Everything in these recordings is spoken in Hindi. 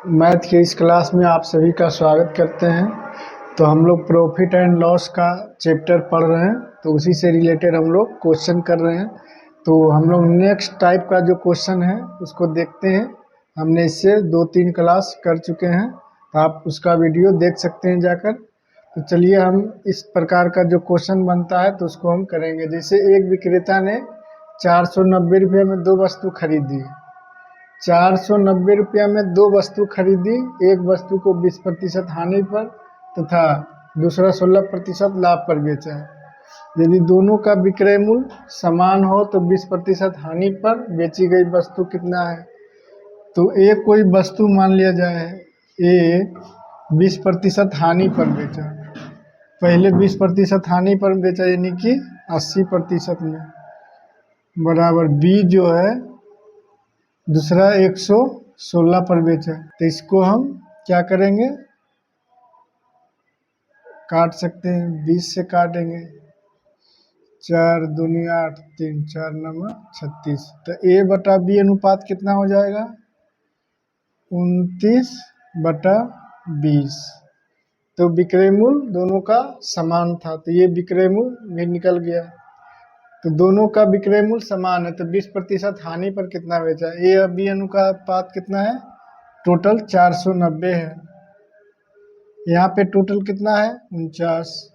मैथ की इस क्लास में आप सभी का स्वागत करते हैं। तो हम लोग प्रॉफिट एंड लॉस का चैप्टर पढ़ रहे हैं, तो उसी से रिलेटेड हम लोग क्वेश्चन कर रहे हैं। तो हम लोग नेक्स्ट टाइप का जो क्वेश्चन है उसको देखते हैं। हमने इससे 2-3 क्लास कर चुके हैं, तो आप उसका वीडियो देख सकते हैं जाकर। तो चलिए हम इस प्रकार का जो क्वेश्चन बनता है तो उसको हम करेंगे। जैसे एक विक्रेता ने 490 रुपये में 2 वस्तु खरीदी। 490 रुपया में 2 वस्तु खरीदी। एक वस्तु को 20% हानि पर तथा दूसरा 16% लाभ पर बेचा। यदि दोनों का विक्रय मूल्य समान हो तो 20% हानि पर बेची गई वस्तु कितना है। तो एक कोई वस्तु मान लिया जाए, ए 20% हानि पर बेचा। पहले 20% हानि पर बेचा यानी कि 80% में, बराबर बी जो है दूसरा 116 पर बेचा। तो इसको हम क्या करेंगे, काट सकते हैं। 20 से काटेंगे, 4 दूनी 8, 3 4 9 36। तो ए बटा बी अनुपात कितना हो जाएगा, 29/20। तो विक्रय मूल्य दोनों का समान था, तो ये विक्रय मूल्य भी निकल गया। तो दोनों का विक्रय मूल्य समान है, तो 20% हानि पर कितना बेचा। ए और बी अनुपात कितना है, टोटल 490 है। यहाँ पे टोटल कितना है, 49।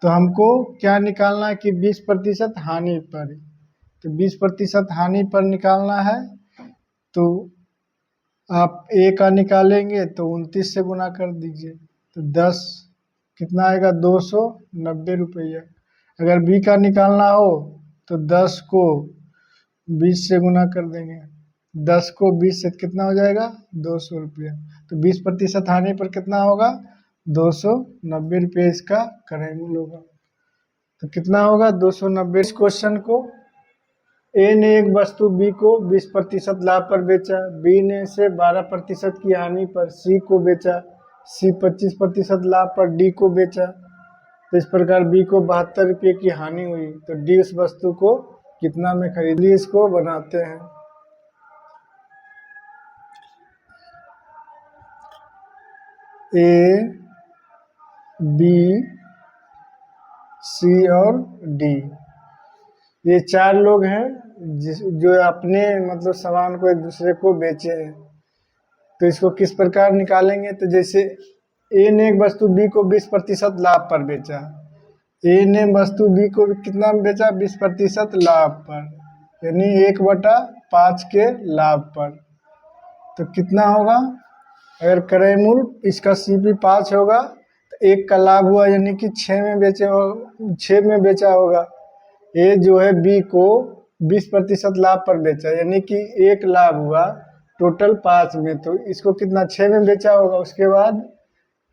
तो हमको क्या निकालना है कि 20% हानि पर। तो 20% हानि पर निकालना है, तो आप ए का निकालेंगे तो 29 से गुना कर दीजिए, तो 10 कितना आएगा, 290 रुपया। अगर बी का निकालना हो तो 10 को 20 से गुना कर देंगे। 10 को 20 से कितना हो जाएगा, 200 रुपया। तो 20% हानि पर कितना होगा, 290 रुपये इसका क्रय मूल्य होगा। तो कितना होगा, 290। इस क्वेश्चन को ए ने एक वस्तु बी को 20% लाभ पर बेचा। बी ने इसे 12% की हानि पर सी को बेचा। सी 25% लाभ पर डी को बेचा। तो इस प्रकार बी को 72 रुपये की हानि हुई, तो डी उस वस्तु को कितना में खरीदी। इसको बनाते हैं। ए बी सी और डी, ये 4 लोग हैं जो अपने मतलब सामान को एक दूसरे को बेचे हैं। तो इसको किस प्रकार निकालेंगे, तो जैसे ए ने एक वस्तु बी को 20% लाभ पर बेचा। ए ने वस्तु बी को कितना में बेचा, 20% लाभ पर, यानी 1/5 के लाभ पर। तो कितना होगा, अगर क्रय मूल्य इसका CP 5 होगा तो 1 का लाभ हुआ, यानी कि 6 में बेचा होगा। ए जो है बी को 20% लाभ पर बेचा, यानी कि 1 लाभ हुआ टोटल 5 में, तो इसको कितना 6 में बेचा होगा। उसके बाद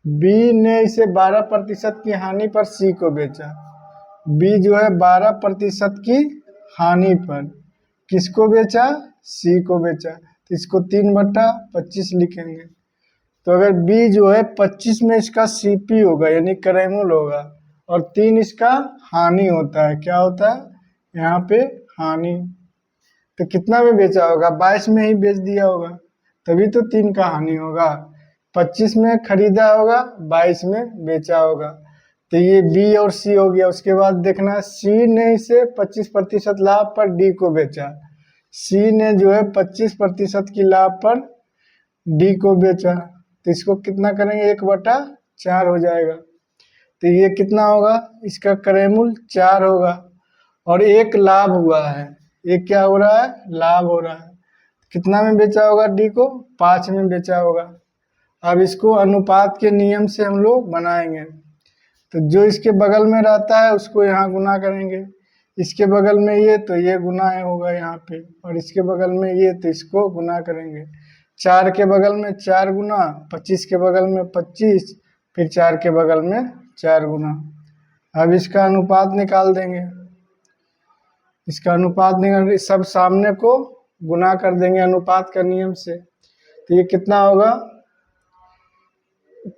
बी ने इसे 12% की हानि पर सी को बेचा। बी जो है 12% की हानि पर किसको बेचा, सी को बेचा। तो इसको 3/25 लिखेंगे। तो अगर बी जो है 25 में इसका CP होगा यानी क्रय मूल्य होगा, और 3 इसका हानि होता है। क्या होता है यहाँ पे, हानि। तो कितना में बेचा होगा, 22 में ही बेच दिया होगा, तभी तो 3 का हानि होगा। 25 में खरीदा होगा, 22 में बेचा होगा। तो ये बी और सी हो गया। उसके बाद देखना, सी ने इसे 25% लाभ पर डी को बेचा। सी ने जो है 25% की लाभ पर डी को बेचा। तो इसको कितना करेंगे, 1/4 हो जाएगा। तो ये कितना होगा, इसका क्रय मूल्य 4 होगा, और 1 लाभ हुआ है। एक क्या हो रहा है, लाभ हो रहा है। कितना में बेचा होगा, डी को 5 में बेचा होगा। अब इसको अनुपात के नियम से हम लोग बनाएंगे। तो जो इसके बगल में रहता है उसको यहाँ गुना करेंगे, इसके बगल में ये तो ये गुना होगा यहाँ पे, और इसके बगल में ये तो इसको गुना करेंगे। 4 के बगल में 4 गुना, 25 के बगल में 25, फिर 4 के बगल में 4 गुना। अब इसका अनुपात निकाल देंगे। इसका अनुपात निकाल, सब सामने को गुना कर देंगे अनुपात का नियम से। तो ये कितना होगा,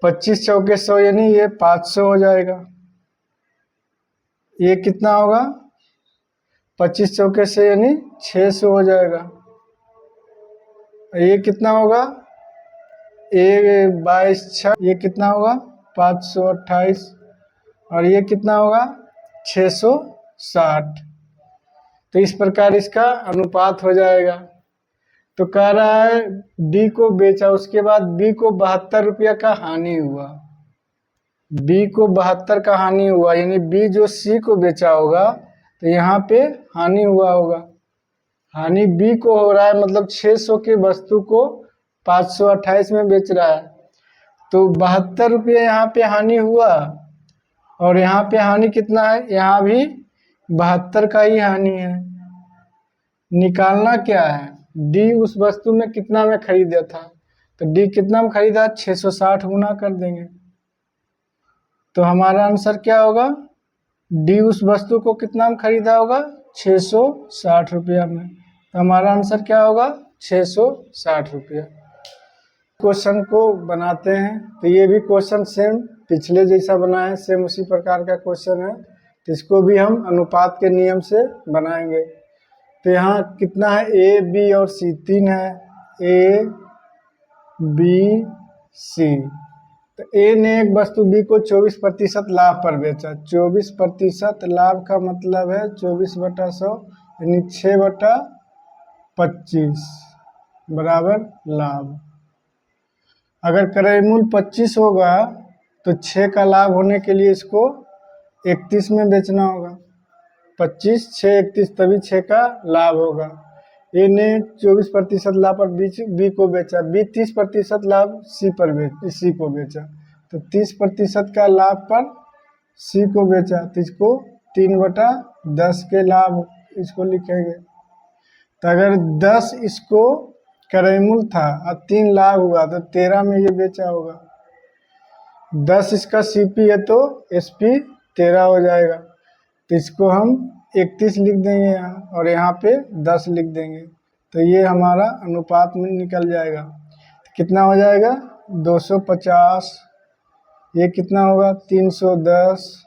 25 चौके 100, यानी ये 500 हो जाएगा। ये कितना होगा, 25 चौके से यानी 600 हो जाएगा। ये कितना होगा, ए 22 ये कितना होगा 528 और ये कितना होगा 660। तो इस प्रकार इसका अनुपात हो जाएगा। तो कह रहा है डी को बेचा, उसके बाद बी को 72 रुपया का हानि हुआ। बी को 72 का हानि हुआ, यानी बी जो सी को बेचा होगा तो यहाँ पे हानि हुआ होगा। हानि बी को हो रहा है, मतलब 600 की वस्तु को 528 में बेच रहा है। तो 72 रुपये यहाँ पे हानि हुआ और यहाँ पे हानि कितना है, यहाँ भी 72 का ही हानि है। निकालना क्या है, डी उस वस्तु में कितना में खरीदा था, तो डी कितना में खरीदा 660 गुना कर देंगे। तो हमारा आंसर क्या होगा, डी उस वस्तु को कितना में खरीदा होगा 660 रुपया में। तो हमारा आंसर क्या होगा 660 रुपया। क्वेश्चन को बनाते हैं, तो ये भी क्वेश्चन सेम पिछले जैसा बना है, सेम उसी प्रकार का क्वेश्चन है। तो इसको भी हम अनुपात के नियम से बनाएंगे। तो यहाँ कितना है, ए बी और सी, 3 है, ए बी सी। तो ए ने एक वस्तु बी को 24% लाभ पर बेचा। 24% लाभ का मतलब है 24/100 यानी 6/25 बराबर लाभ। अगर क्रय मूल्य 25 होगा तो 6 का लाभ होने के लिए इसको 31 में बेचना होगा। 25 6 31 तभी 6 का लाभ होगा। ए ने 24% लाभ पर बी को बेचा, बी 30% लाभ सी को बेचा। तो 30% का लाभ पर सी को बेचा, तो इसको 3/10 के लाभ इसको लिखेंगे। तो अगर 10 इसको क्रय मूल्य था और 3 लाभ हुआ तो 13 में ये बेचा होगा। 10 इसका सीपी है तो एसपी 13 हो जाएगा। तो इसको हम 31 लिख देंगे यहाँ और यहाँ पे 10 लिख देंगे। तो ये हमारा अनुपात में निकल जाएगा। तो कितना हो जाएगा 250, ये कितना होगा 310,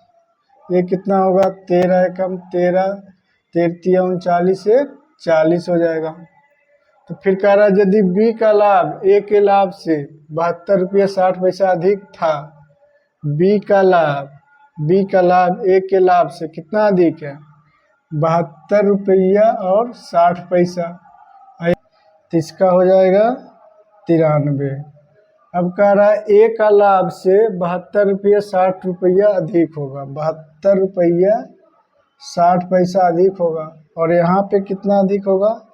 ये कितना होगा 13 एकम 13, 13 39 से 40 हो जाएगा। तो फिर कह रहा है यदि बी का लाभ ए के लाभ से 72 रुपये 60 पैसा अधिक था, बी का लाभ ए के लाभ से कितना अधिक है 72 रुपया और 60 पैसा, तो इसका हो जाएगा 93। अब कह रहा है ए का लाभ से 72 रुपये 60 रुपया अधिक होगा, 72 रुपया 60 पैसा अधिक होगा और यहाँ पे कितना अधिक होगा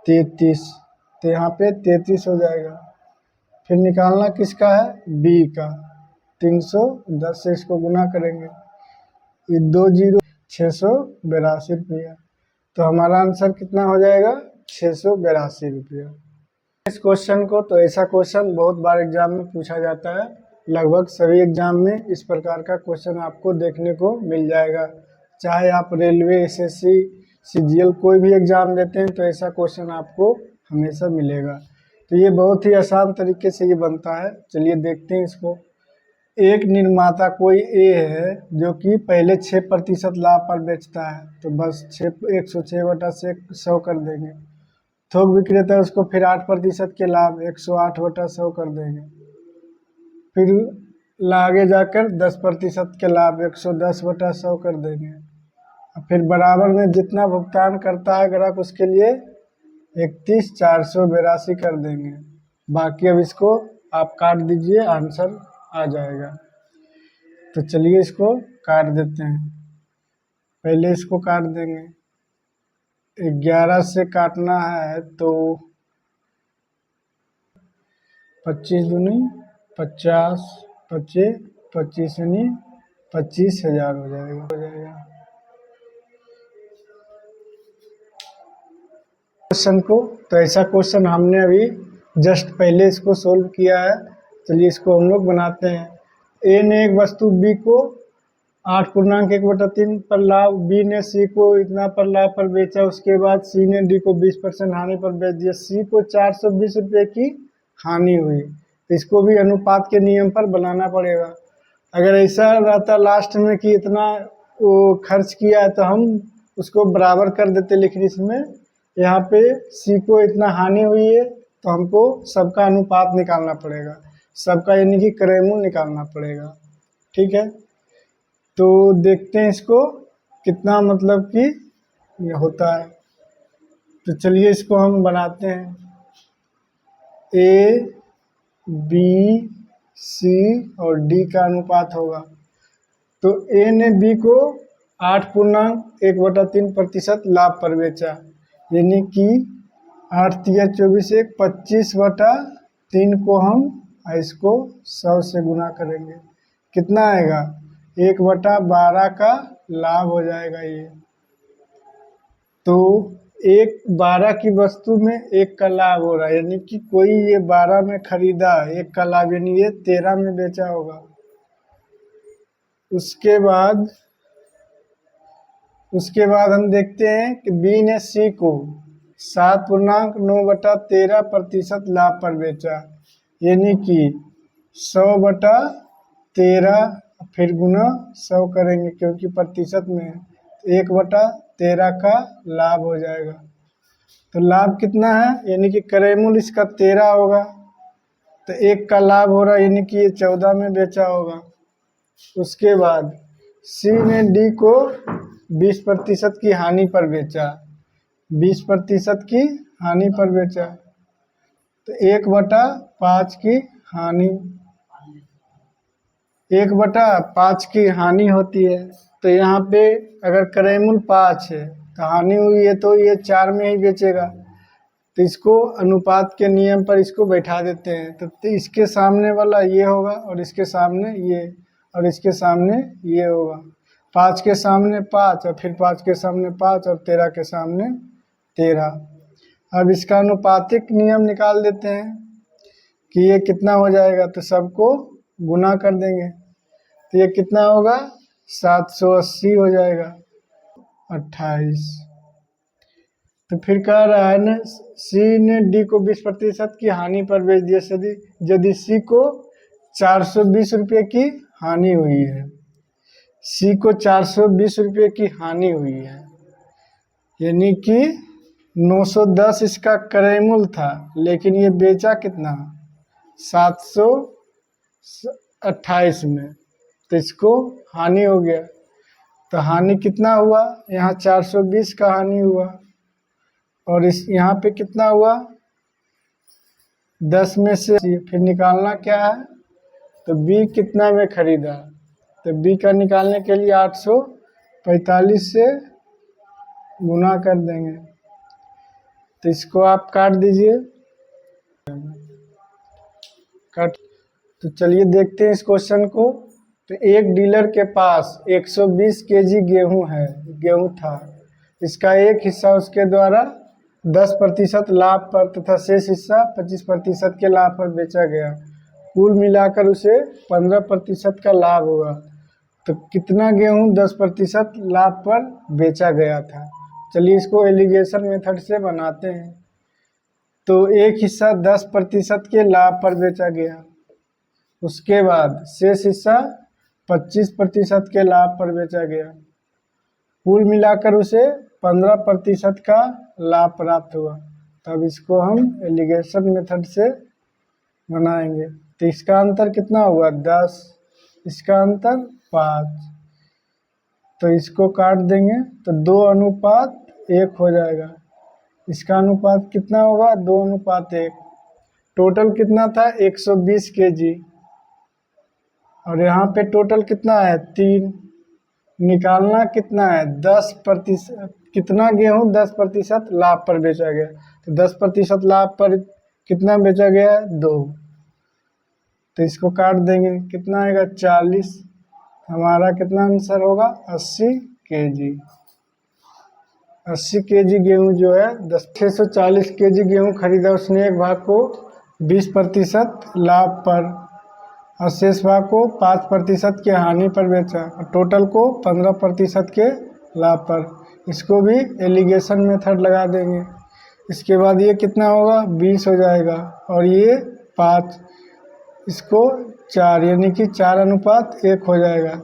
33। तो यहाँ पे 33 हो जाएगा। फिर निकालना किसका है बी का, 310 से इसको गुना करेंगे, ये 2 0 682 रुपया। तो हमारा आंसर कितना हो जाएगा 682 रुपया। इस क्वेश्चन को, तो ऐसा क्वेश्चन बहुत बार एग्जाम में पूछा जाता है, लगभग सभी एग्जाम में इस प्रकार का क्वेश्चन आपको देखने को मिल जाएगा। चाहे आप रेलवे, एसएससी, सीजीएल कोई भी एग्जाम देते हैं तो ऐसा क्वेश्चन आपको हमेशा मिलेगा। तो ये बहुत ही आसान तरीके से ये बनता है। चलिए देखते हैं इसको। एक निर्माता कोई ए है जो कि पहले 6% लाभ पर बेचता है, तो बस 106/100 कर देंगे। थोक विक्रेता उसको फिर 8% के लाभ 108/100 कर देंगे। फिर आगे जाकर 10% के लाभ 110/100 कर देंगे। फिर बराबर में जितना भुगतान करता है ग्राहक उसके लिए 31,482 कर देंगे। बाकी अब इसको आप काट दीजिए, आंसर आ जाएगा। तो चलिए इसको काट देते हैं। पहले इसको काट देंगे, 11 से काटना है तो 25 दूनी 50, 25 25 यानी 25,000 हो जाएगा। क्वेश्चन को, तो ऐसा क्वेश्चन हमने अभी जस्ट पहले इसको सोल्व किया है। चलिए इसको हम लोग बनाते हैं। ए ने एक वस्तु बी को 8.1/3 पर लाभ, बी ने सी को इतना पर लाभ पर बेचा, उसके बाद सी ने डी को 20% हानि पर बेच दिया। सी को 420 रुपये की हानि हुई, तो इसको भी अनुपात के नियम पर बनाना पड़ेगा। अगर ऐसा रहता लास्ट में कि इतना वो खर्च किया है तो हम उसको बराबर कर देते लिखने में। यहाँ पे सी को इतना हानि हुई है तो हमको सबका अनुपात निकालना पड़ेगा, सबका यानी कि क्रय मूल्य निकालना पड़ेगा। ठीक है, तो देखते हैं इसको कितना मतलब कि ये होता है। तो चलिए इसको हम बनाते हैं। ए बी सी और डी का अनुपात होगा। तो ए ने बी को 8.1/3% लाभ पर बेचा, यानी कि 8 तिया 24 1 25/3 को हम इसको 100 से गुना करेंगे, कितना आएगा 1/12 का लाभ हो जाएगा ये। तो 12 की वस्तु में 1 का लाभ हो रहा है, यानी कि कोई ये 12 में खरीदा 1 का लाभ, यानी ये 13 में बेचा होगा। उसके बाद हम देखते हैं कि बी ने सी को 7.9/13% लाभ पर बेचा, यानी कि 100/13 फिर गुना 100 करेंगे क्योंकि प्रतिशत में 1/13 का लाभ हो जाएगा। तो लाभ कितना है, यानी कि क्रय मूल्य इसका 13 होगा, तो 1 का लाभ हो रहा है, यानी कि ये 14 में बेचा होगा। उसके बाद सी ने डी को 20% की हानि पर बेचा, 20% की हानि पर बेचा, तो 1/5 की हानि, 1/5 की हानि होती है। तो यहाँ पे अगर क्रय मूल्य 5 है तो हानि हुई है तो ये 4 में ही बेचेगा। तो इसको अनुपात के नियम पर इसको बैठा देते हैं। तो इसके सामने वाला ये होगा और इसके सामने ये और इसके सामने ये होगा। 5 के सामने 5 और फिर 5 के सामने 5 और 13 के सामने 13। अब इसका अनुपातिक नियम निकाल देते हैं कि ये कितना हो जाएगा, तो सबको गुना कर देंगे तो ये कितना होगा 780 हो जाएगा 28। तो फिर कह रहा है ना सी ने डी को 20% की हानि पर बेच दिया, यदि सी को 420 रुपये की हानि हुई है, सी को 420 रुपये की हानि हुई है, यानी कि 910 इसका क्रय मूल्य था, लेकिन ये बेचा कितना 728 में, तो इसको हानि हो गया। तो हानि कितना हुआ, यहाँ 420 का हानि हुआ और इस यहाँ पे कितना हुआ 10 में से फिर निकालना क्या है, तो बी कितना में खरीदा, तो बी का निकालने के लिए 845 से गुना कर देंगे। तो इसको आप काट दीजिए, तो चलिए देखते हैं इस क्वेश्चन को। तो एक डीलर के पास 120 केजी गेहूं था, इसका एक हिस्सा उसके द्वारा 10% लाभ पर तथा शेष हिस्सा 25% के लाभ पर बेचा गया, कुल मिलाकर उसे 15% का लाभ होगा। तो कितना गेहूं 10% लाभ पर बेचा गया था। चलिए इसको एलिगेशन मेथड से बनाते हैं। तो एक हिस्सा 10% के लाभ पर बेचा गया, उसके बाद शेष हिस्सा 25% के लाभ पर बेचा गया, कुल मिलाकर उसे 15% का लाभ प्राप्त हुआ। तब इसको हम एलिगेशन मेथड से बनाएंगे। तो इसका अंतर कितना हुआ 10, इसका अंतर 5, तो इसको काट देंगे तो 2:1 हो जाएगा। इसका अनुपात कितना होगा 2:1। टोटल कितना था 120 केजी और यहाँ पे टोटल कितना है 3। निकालना कितना है 10%, कितना गेहूं 10% लाभ पर बेचा गया, तो 10% लाभ पर कितना बेचा गया है 2, तो इसको काट देंगे कितना आएगा 40। हमारा कितना आंसर होगा 80 केजी। 80 केजी गेहूं जो है 640 केजी गेहूं खरीदा उसने, एक भाग को 20% लाभ पर और शेष भाग को 5% के हानि पर बेचा और टोटल को 15% के लाभ पर। इसको भी एलिगेशन मेथड लगा देंगे। इसके बाद ये कितना होगा 20 हो जाएगा और ये 5, इसको 4, यानी कि 4:1 हो जाएगा।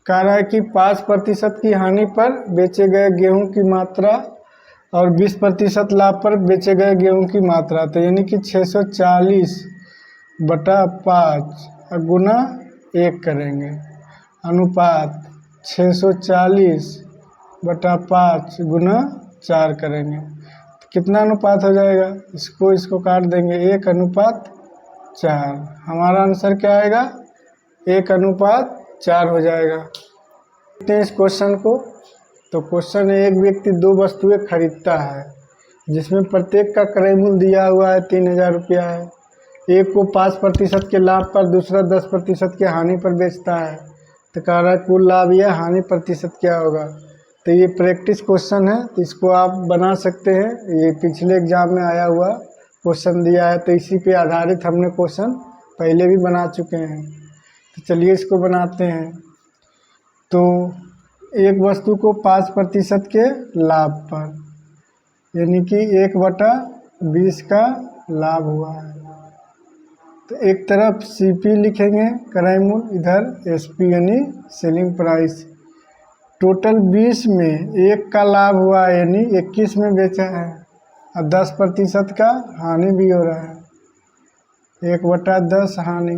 कह रहा है कि 5% की हानि पर बेचे गए गेहूं की मात्रा और 20% लाभ पर बेचे गए गेहूं की मात्रा, तो यानी कि 640/5 गुना 1 करेंगे, अनुपात 640/5 गुना 4 करेंगे, तो कितना अनुपात हो जाएगा? इसको काट देंगे, 1/4। हमारा आंसर क्या आएगा? 1/4 हो जाएगा। देखते हैं इस क्वेश्चन को। तो क्वेश्चन है, एक व्यक्ति 2 वस्तुएं खरीदता है जिसमें प्रत्येक का क्रय मूल्य दिया हुआ है 3000 रुपया है। एक को 5% के लाभ पर, दूसरा 10% के हानि पर बेचता है, तो कह रहा है कुल लाभ या हानि प्रतिशत क्या होगा। तो ये प्रैक्टिस क्वेश्चन है, तो इसको आप बना सकते हैं। ये पिछले एग्जाम में आया हुआ क्वेश्चन दिया है, तो इसी पे आधारित हमने क्वेश्चन पहले भी बना चुके हैं। तो चलिए इसको बनाते हैं। तो एक वस्तु को 5% के लाभ पर, यानी कि 1/20 का लाभ हुआ है, तो एक तरफ CP लिखेंगे क्रय मूल्य, इधर SP यानी सेलिंग प्राइस। टोटल 20 में 1 का लाभ हुआ है, यानी 21 में बेचा है, और 10% का हानि भी हो रहा है, 1/10 हानि।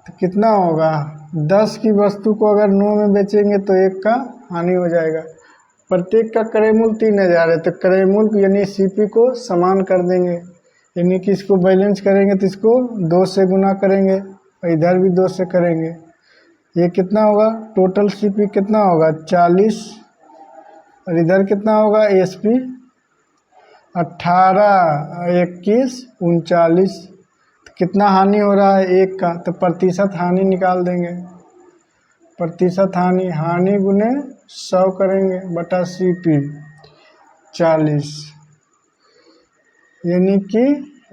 तो कितना होगा? 10 की वस्तु को अगर 9 में बेचेंगे तो 1 का हानि हो जाएगा। प्रत्येक का क्रय मूल्य 3000 है, तो क्रय मूल्य यानी CP को समान कर देंगे, यानी कि इसको बैलेंस करेंगे तो इसको 2 से गुना करेंगे और इधर भी 2 से करेंगे। ये कितना होगा? टोटल CP कितना होगा? 40, और इधर कितना होगा? SP 18, 21, 39। तो कितना हानि हो रहा है? 1 का, तो प्रतिशत हानि निकाल देंगे। प्रतिशत हानि गुने 100 करेंगे बटा CP 40, यानी कि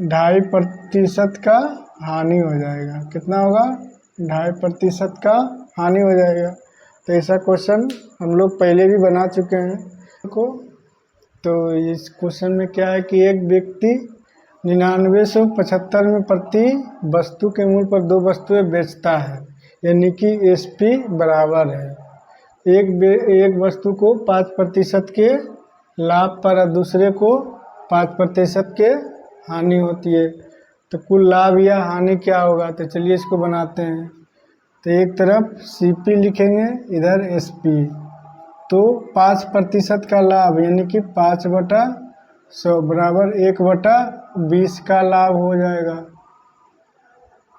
2.5% का हानि हो जाएगा। कितना होगा? 2.5% का हानि हो जाएगा। तो ऐसा क्वेश्चन हम लोग पहले भी बना चुके हैं को। तो इस क्वेश्चन में क्या है कि एक व्यक्ति 9975 में प्रति वस्तु के मूल्य पर 2 वस्तुएं बेचता है, यानी कि SP बराबर है, एक वस्तु को 5% के लाभ पर और दूसरे को 5% के हानि होती है, तो कुल लाभ या हानि क्या होगा? तो चलिए इसको बनाते हैं। तो एक तरफ CP लिखेंगे, इधर SP, तो 5% का लाभ यानी कि 5/100 बराबर 1/20 का लाभ हो जाएगा।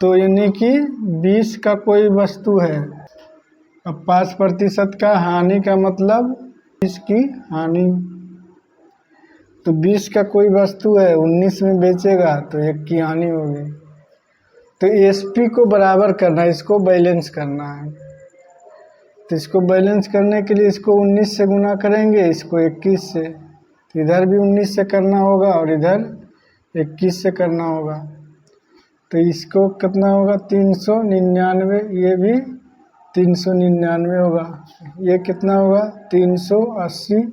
तो यानी कि 20 का कोई वस्तु है, अब 5% का हानि का मतलब 20 की हानि। तो 20 का कोई वस्तु है, 19 में बेचेगा तो 1 की हानि होगी। तो SP को बराबर करना है, इसको बैलेंस करना है। तो इसको बैलेंस करने के लिए इसको 19 से गुना करेंगे, इसको 21 से, तो इधर भी 19 से करना होगा और इधर 21 से करना होगा। तो इसको कितना होगा? 399, ये भी 399 होगा, ये कितना होगा? 380,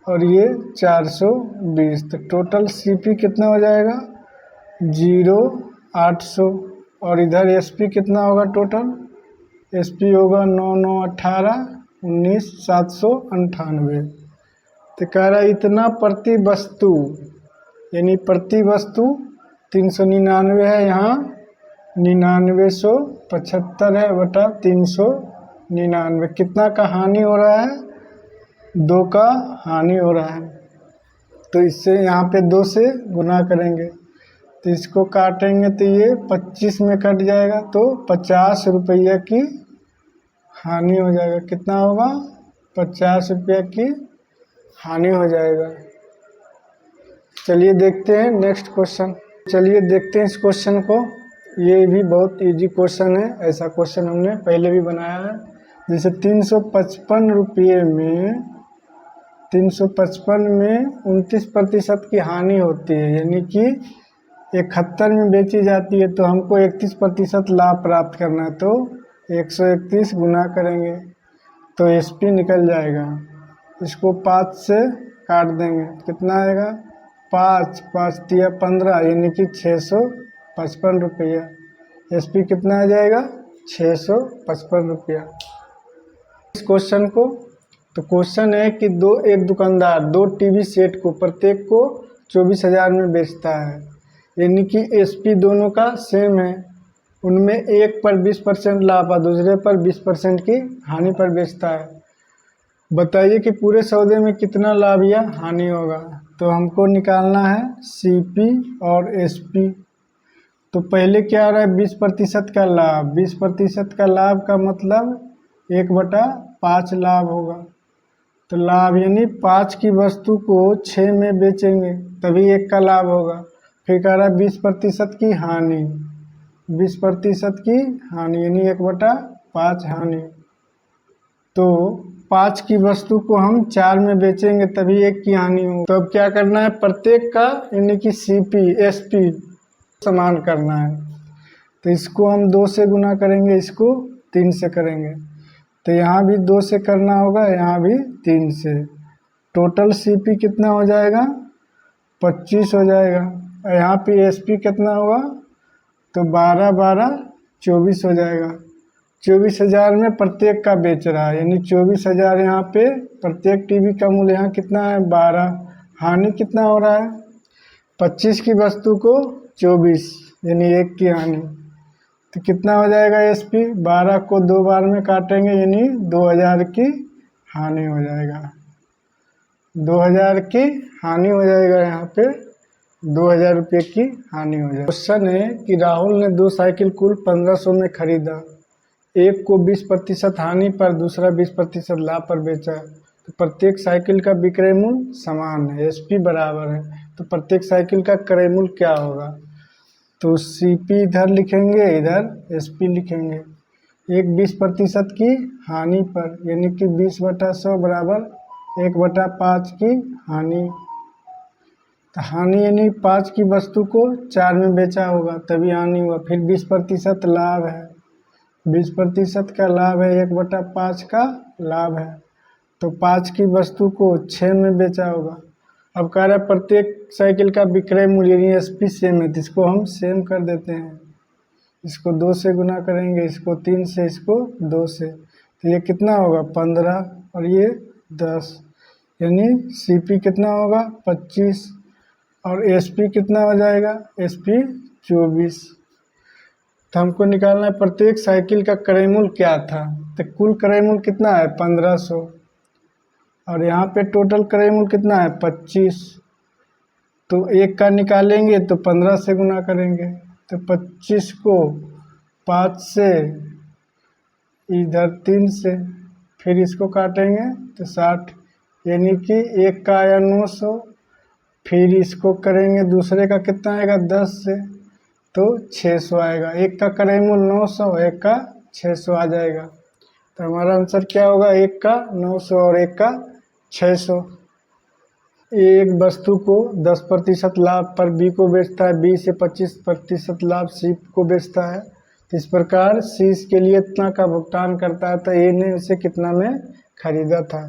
और ये 420। तो टोटल CP कितना हो जाएगा? 0,800, और इधर SP कितना होगा? टोटल SP होगा 9918, 19, 798। तो कह रहा है इतना प्रति वस्तु, यानी प्रति वस्तु 399 है, यहाँ 9975 है बटा 399। कितना का हानि हो रहा है? 2 का हानि हो रहा है। तो इससे यहाँ पे 2 से गुना करेंगे, तो इसको काटेंगे तो ये 25 में कट जाएगा, तो 50 रुपया की हानि हो जाएगा। कितना होगा? 50 रुपया की हानि हो जाएगा। चलिए देखते हैं नेक्स्ट क्वेश्चन। चलिए देखते हैं इस क्वेश्चन को। ये भी बहुत इजी क्वेश्चन है, ऐसा क्वेश्चन हमने पहले भी बनाया है। जैसे 355 रुपये में 29% की हानि होती है, यानी कि 71 में बेची जाती है, तो हमको 31% लाभ प्राप्त करना है, तो 131 गुना करेंगे तो SP निकल जाएगा। इसको 5 से काट देंगे, कितना आएगा? 5, 5 तिया 15, यानी कि 655 रुपया। SP कितना आ जाएगा? 655 रुपया। इस क्वेश्चन को तो क्वेश्चन है कि एक दुकानदार 2 टीवी सेट को प्रत्येक को 24,000 में बेचता है, यानी कि एसपी दोनों का सेम है। उनमें एक पर 20% लाभ और दूसरे पर 20% की हानि पर बेचता है। बताइए कि पूरे सौदे में कितना लाभ या हानि होगा। तो हमको निकालना है सीपी और एसपी। तो पहले क्या आ रहा है, 20% का लाभ। 20% का लाभ का मतलब 1/5 लाभ होगा। तो लाभ यानी 5 की वस्तु को 6 में बेचेंगे तभी 1 का लाभ होगा। फिर कह रहा है 20% की हानि, 20% की हानि यानी 1/5 हानि। तो 5 की वस्तु को हम 4 में बेचेंगे तभी 1 की हानि हो। तो अब क्या करना है, प्रत्येक का यानी कि सीपी एसपी समान करना है। तो इसको हम 2 से गुना करेंगे, इसको 3 से करेंगे। तो यहाँ भी 2 से करना होगा, यहाँ भी 3 से। टोटल सीपी कितना हो जाएगा, 25 हो जाएगा। और यहाँ पे एसपी कितना होगा, तो 12 12 24 हो जाएगा। 24,000 में प्रत्येक का बेच रहा है, यानी 24,000 यहाँ पे प्रत्येक टीवी का मूल्य यहाँ कितना है 12। हानि कितना हो रहा है, 25 की वस्तु को 24 यानी 1 की हानि। तो कितना हो जाएगा एसपी, 12 को 2 बार में काटेंगे यानी 2000 की हानि हो जाएगा। 2000 की हानि हो जाएगा, यहाँ पे 2000 रुपये की हानि हो जाएगा। क्वेश्चन है कि राहुल ने 2 साइकिल कुल 1500 में खरीदा। एक को 20% हानि पर, दूसरा 20% लाभ पर बेचा। तो प्रत्येक साइकिल का विक्रय मूल्य समान है, एसपी बराबर है। तो प्रत्येक साइकिल का क्रय मूल्य क्या होगा, तो सीपी इधर लिखेंगे, इधर एसपी लिखेंगे। एक 20% की हानि पर यानी कि 20/100 बराबर 1/5 की हानि। तो हानि यानी 5 की वस्तु को 4 में बेचा होगा तभी हानि हुआ। फिर 20% लाभ है, 20% का लाभ है, 1/5 का लाभ है। तो 5 की वस्तु को 6 में बेचा होगा। अब कह रहा है प्रत्येक साइकिल का विक्रय मूल्य यानी एसपी सेम है, तो इसको हम सेम कर देते हैं। इसको 2 से गुना करेंगे, इसको 3 से, इसको 2 से। तो ये कितना होगा 15 और ये 10, यानी सीपी कितना होगा 25 और एसपी कितना हो जाएगा, एसपी 24। तो हमको निकालना है प्रत्येक साइकिल का क्रय मूल्य क्या था। तो कुल क्रय मूल्य कितना है 1500 और यहाँ पे टोटल क्रय मूल्य कितना है 25। तो 1 का निकालेंगे तो 15 से गुना करेंगे। तो 25 को 5 से, इधर 3 से, फिर इसको काटेंगे तो 60, यानी कि 1 का आया 900। फिर इसको करेंगे दूसरे का कितना आएगा 10 से, तो 600 आएगा। 1 का क्रय मूल्य 900, 1 का 600 आ जाएगा। तो हमारा आंसर क्या होगा, 1 का 900 और 1 का 600। एक वस्तु को 10% लाभ पर बी को बेचता है, बी से 25% लाभ सी को बेचता है। तो इस प्रकार सी इसके लिए इतना का भुगतान करता है, तो ए ने उसे कितना में खरीदा था।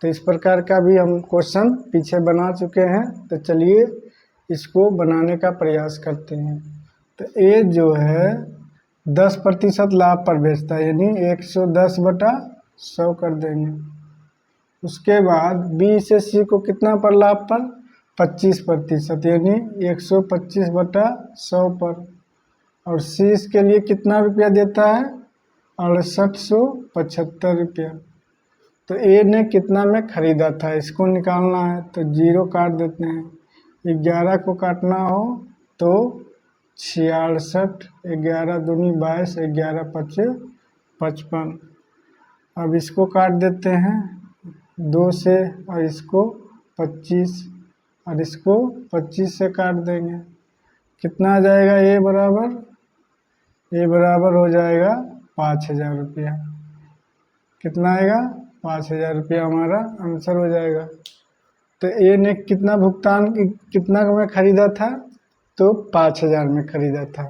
तो इस प्रकार का भी हम क्वेश्चन पीछे बना चुके हैं। तो चलिए इसको बनाने का प्रयास करते हैं। तो ए जो है 10% लाभ पर बेचता है, यानी 110/100 कर देंगे। उसके बाद बी से सी को कितना पर लाभ पर 25%, यानी 125/100 पर। और सी इसके लिए कितना रुपया देता है 6875 रुपया। तो ए ने कितना में खरीदा था, इसको निकालना है। तो 0 काट देते हैं। 11 को काटना हो तो 66, 11 दूनी 22, 11 पचे 55। अब इसको काट देते हैं 2 से और इसको 25 और इसको 25 से काट देंगे। कितना आ जाएगा, ए बराबर हो जाएगा 5000 रुपया। कितना आएगा 5000 रुपया हमारा आंसर हो जाएगा। तो ए ने कितना में खरीदा था, तो 5000 में खरीदा था।